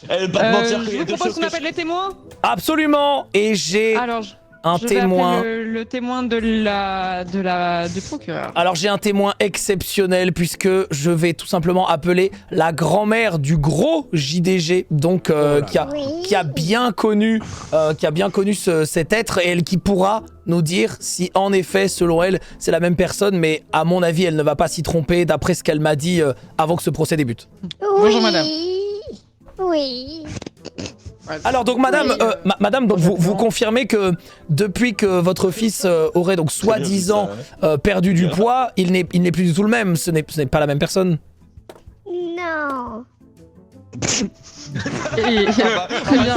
Elle veut pas te mentir qu'il y Je a vous deux propose choses qu'on que appelle les témoins. Absolument. Et j'ai Alors, un je vais témoin. appeler le témoin du procureur. Alors j'ai un témoin exceptionnel puisque je vais tout simplement appeler la grand-mère du gros JDG, donc qui a bien connu cet être et elle qui pourra nous dire si en effet selon elle c'est la même personne, mais à mon avis elle ne va pas s'y tromper d'après ce qu'elle m'a dit avant que ce procès débute. Bonjour madame. Oui. Alors donc madame, madame donc vous confirmez que depuis que votre fils aurait donc soi-disant perdu du poids, il n'est plus du tout le même, ce n'est pas la même personne. Non. Très bien.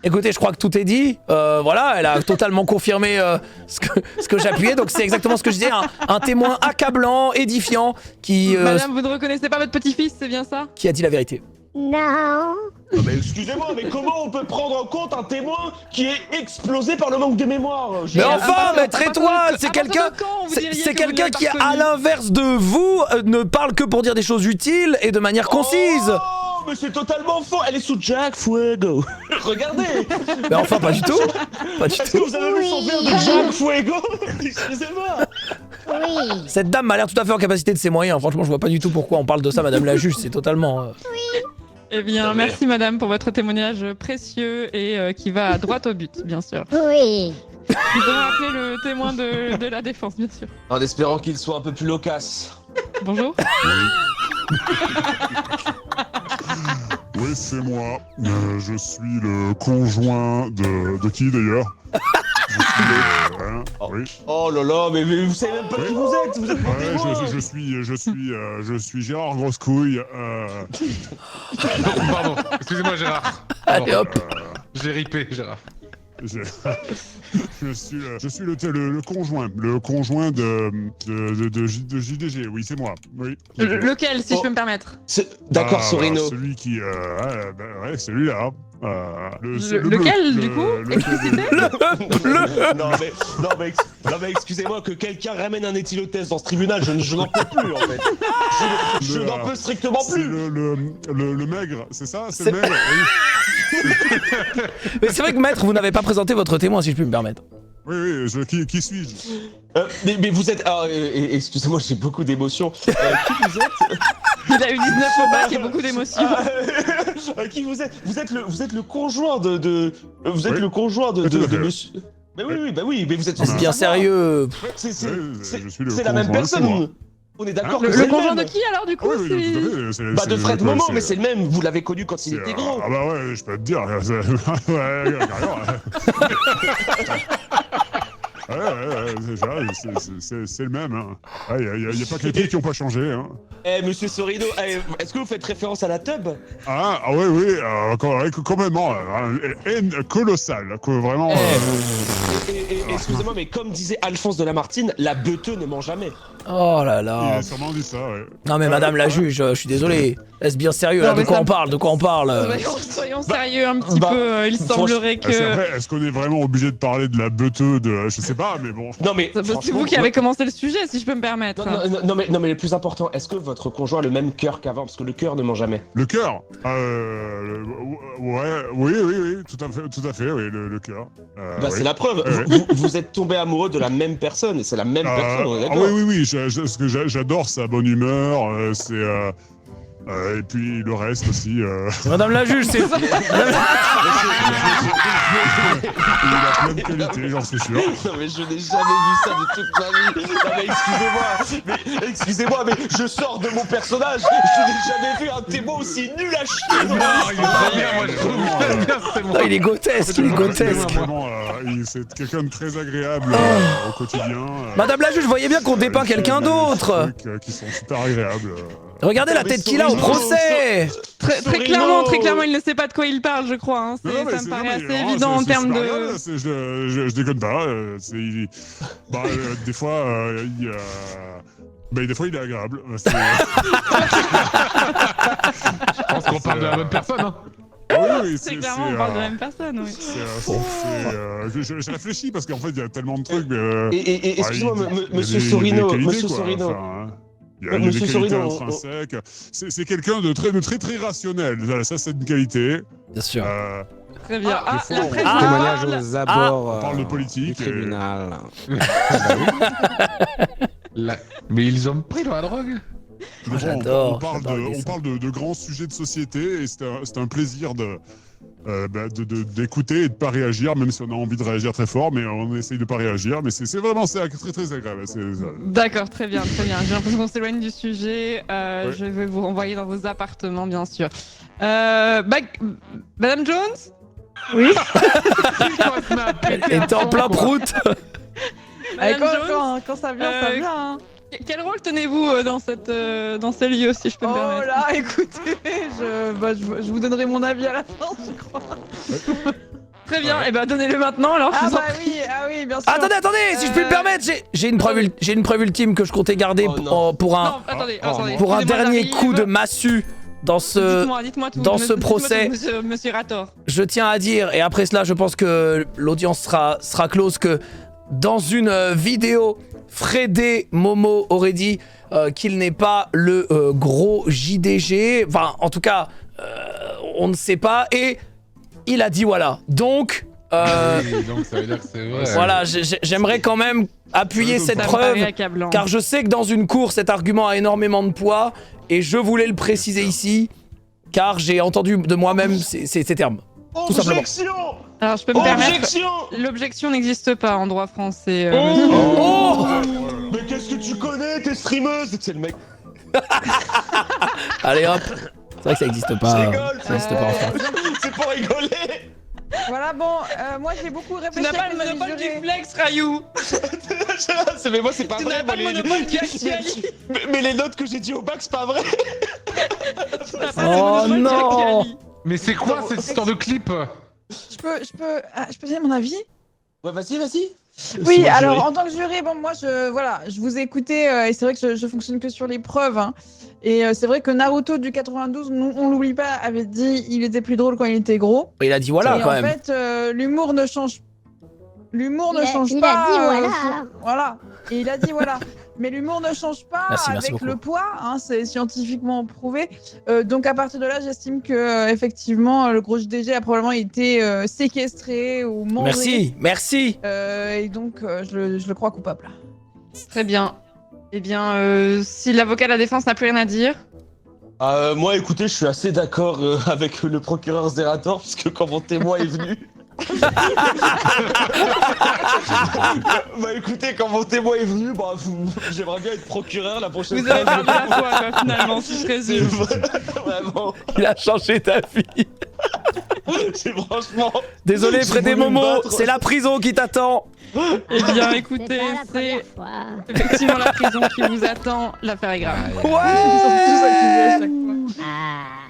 Écoutez, je crois que tout est dit. Voilà, elle a totalement confirmé ce que j'appuyais. Donc c'est exactement ce que je disais, un témoin accablant, édifiant, qui Madame, vous ne reconnaissez pas votre petit-fils, c'est bien ça? qui a dit la vérité. Non. Mais excusez-moi, mais comment on peut prendre en compte un témoin qui est explosé par le manque de mémoire? Mais enfin, maître Étoile, c'est quelqu'un qui, à l'inverse de vous, ne parle que pour dire des choses utiles et de manière concise. Oh, mais c'est totalement faux. Elle est sous Jack Fuego. Regardez. Mais enfin, pas du tout. Pas du Est-ce que tout. vous avez vu son verre de Jack Fuego? Excusez-moi. Oui. Cette dame m'a l'air tout à fait en capacité de ses moyens. Franchement, je vois pas du tout pourquoi on parle de ça, madame la juge. C'est totalement... Eh bien, merci madame pour votre témoignage précieux et qui va droit au but, bien sûr. Oui. Nous allons appeler le témoin de la défense, bien sûr. En espérant qu'il soit un peu plus loquace. Bonjour. Oui, c'est moi. Je suis le conjoint de qui d'ailleurs? Je suis oui. Oh là là, mais vous savez même pas qui vous êtes. Vous êtes pas Ouais, témoin. je suis Gérard Grosse-Couille. Pardon, excusez-moi Gérard. Allez hop. J'ai ripé Gérard. Je suis le conjoint de JDG, oui, c'est moi. Oui. Lequel, si je peux me permettre? D'accord, Sorino. Celui qui... ouais, celui-là. Lequel, du coup? Explicitez. Non mais excusez-moi, que quelqu'un ramène un éthylotest dans ce tribunal, je n'en peux plus en fait. Je n'en peux strictement C'est plus. le maigre, c'est ça? C'est le maigre, oui. Mais c'est vrai que maître, vous n'avez pas présenté votre témoin, si je puis me permettre. Oui, qui suis-je? Mais vous êtes... Ah, excusez-moi, j'ai beaucoup d'émotions. Qui vous êtes? Il a eu 19 au bac et beaucoup d'émotions. Qui vous êtes? Vous êtes le conjoint de... Vous êtes Oui. le conjoint de Tout à fait. monsieur... Mais oui, mais vous êtes... C'est bien sérieux. Je suis le C'est la même conjoint, c'est moi. personne. On est d'accord que Le c'est le conjoint de même. qui alors, du coup? Oui, c'est- tout à fait. Bah de Fred Momo, mais c'est le même. Vous l'avez connu quand il était gros. Ah bah ouais, je peux te dire. Ouais, carrément. Ouais, déjà, c'est le même. Hein. Y a pas que les pieds qui ont pas changé. Hein. Eh, monsieur Sorino, est-ce que vous faites référence à la tub? Oui, complètement. Haine colossale, vraiment. Excusez-moi, mais comme disait Alphonse de Lamartine, la beuteux ne ment jamais. Oh là Il là. a sûrement dit ça, ouais. Non mais madame la juge, je suis désolé. Est-ce bien sérieux là? Non, De mais quoi ça- on parle? De quoi on parle? Soyons sérieux un petit bah, peu. Il semblerait que... Après, est-ce qu'on est vraiment obligé de parler de la beuteux de... Je sais pas, mais bon. Non mais C'est franchement, vous qui avez commencé le sujet, si je peux me permettre. Non mais le plus important, est-ce que votre conjoint a le même cœur qu'avant? Parce que le cœur ne ment jamais. Le cœur oui, tout à fait, oui, le cœur. Bah oui. c'est la preuve. Ouais. Vous êtes tombé amoureux de la même personne et c'est la même personne. On est d'accord. Oui, ce que j'adore sa bonne humeur, et puis le reste aussi. Madame la juge, c'est... Il a plein de qualités, j'en suis sûr. Non mais je n'ai jamais vu ça de toute ma vie. Non mais excusez-moi, mais je sors de mon personnage. Je n'ai jamais vu un témoin aussi nul à chier. Non, il est très bien, moi je trouve. Il est bien, c'est bon. Non, il est grotesque, il est grotesque. Vraiment, c'est quelqu'un de très agréable au quotidien. Madame la juge, voyez bien qu'on dépeint quelqu'un d'autre. Des trucs, qui sont super agréables. Regardez la tête qu'il a au procès. Très Sorino. clairement, il ne sait pas de quoi il parle, je crois. Hein. Ça me paraît assez évident en termes de... Je déconne pas. Des fois, des fois, il est agréable. Je pense qu'on parle de la même personne. Hein. Oui, C'est clairement, on parle de la même personne, oui. Je réfléchis parce qu'en fait, il y a tellement de trucs. Et excusez-moi, il y a monsieur des Sorino, qualités, monsieur quoi. Sorino. Enfin, Il y a des Monsieur qualités Sorino, intrinsèques. C'est quelqu'un de très rationnel. Voilà, ça, c'est une qualité. Bien sûr. Très bien. Ah, fois, la on- presse Témoignage parle. aux abords On parle de du politique. tribunal. Mais ils ont pris la drogue. Bon, J'adore, on parle, j'adore les on dessins. parle de grands sujets de société et c'est un plaisir d'écouter et de pas réagir, même si on a envie de réagir très fort, mais on essaye de pas réagir. Mais c'est vraiment très agréable. D'accord, très bien, très bien. J'ai l'impression qu'on s'éloigne du sujet. Je vais vous renvoyer dans vos appartements, bien sûr. Madame Jones? Oui. Et t'es en plein prout. Madame quand, Jones, quand ça vient, ça euh, vient. Hein. quel rôle tenez-vous dans ce lieu, si je peux me Oh permettre? là, écoutez, je vous donnerai mon avis à la fin, je crois. Très bien, et ben donnez-le maintenant alors. je Ah vous en bah prie. oui, bien sûr. Attendez, si je puis me permettre, j'ai une preuve ultime que je comptais garder Oh, non. pour un Non, attendez, attendez. pour un excusez-moi, dernier j'arrive. coup de massue dans ce. Dites-moi tout. dans ce Dites-moi procès. tout, monsieur Rator. Je tiens à dire, et après cela, je pense que l'audience sera close, que dans une vidéo, Fredé Momo aurait dit qu'il n'est pas le gros JDG. Enfin, en tout cas, on ne sait pas. Et il a dit voilà. Donc, Oui, donc ça veut dire que c'est vrai. voilà, j'aimerais quand même appuyer cette Ça me preuve. paraît accablant. Car je sais que dans une cour, cet argument a énormément de poids. Et je voulais le préciser ici. Car j'ai entendu de moi-même ces termes. Tout simplement. Objection. Alors, je peux me permettre. Objection. L'objection n'existe pas en droit français. Oh Mais qu'est-ce que tu connais, t'es streameuse? C'est le mec. Allez hop. C'est vrai que ça n'existe Je pas. rigole, Ça n'existe pas en France. C'est pour rigoler. Voilà, bon, moi j'ai beaucoup Tu réfléchi. n'as pas avec le mes monopole amis du jurés. flex, Rayou. Mais moi, c'est pas Tu vrai. n'as pas moi, le monopole du actuali. Mais les notes que j'ai dit au bac, c'est pas vrai. Tu n'as pas Oh le monopole du non. actuali. Mais c'est quoi cette histoire de clip? Je peux dire mon avis? Ouais, vas-y. Oui, alors en tant que juré, bon, moi je vous ai écouté et c'est vrai que je fonctionne que sur les preuves. Hein. Et c'est vrai que Naruto du 92, on l'oublie pas, avait dit il était plus drôle quand il était gros. Il a dit voilà et quand en même. fait, l'humour ne change Il pas. a dit voilà. Voilà. Et il a dit voilà. Mais l'humour ne change pas Merci avec beaucoup. le poids, hein, c'est scientifiquement prouvé. Donc à partir de là, j'estime que effectivement le gros JDG a probablement été séquestré ou mangé. Merci. Et donc je le crois coupable. Très bien. Eh bien, si l'avocat de la défense n'a plus rien à dire. Moi, écoutez, je suis assez d'accord avec le procureur Zerator, puisque quand mon témoin est venu. Bah écoutez, quand mon témoin est venu, bah, j'aimerais bien être procureur la prochaine Vous fois. avez perdu la foi, quoi, finalement, si je résume. Vraiment, Il a changé ta vie. c'est franchement. Désolé J'ai Fredé voulu me Momo, battre. c'est la prison qui t'attend. Eh bien, C'est écoutez, pas la c'est première fois. effectivement la prison qui vous attend. L'affaire est grave. Ils sont tous accusés à chaque fois. Ah.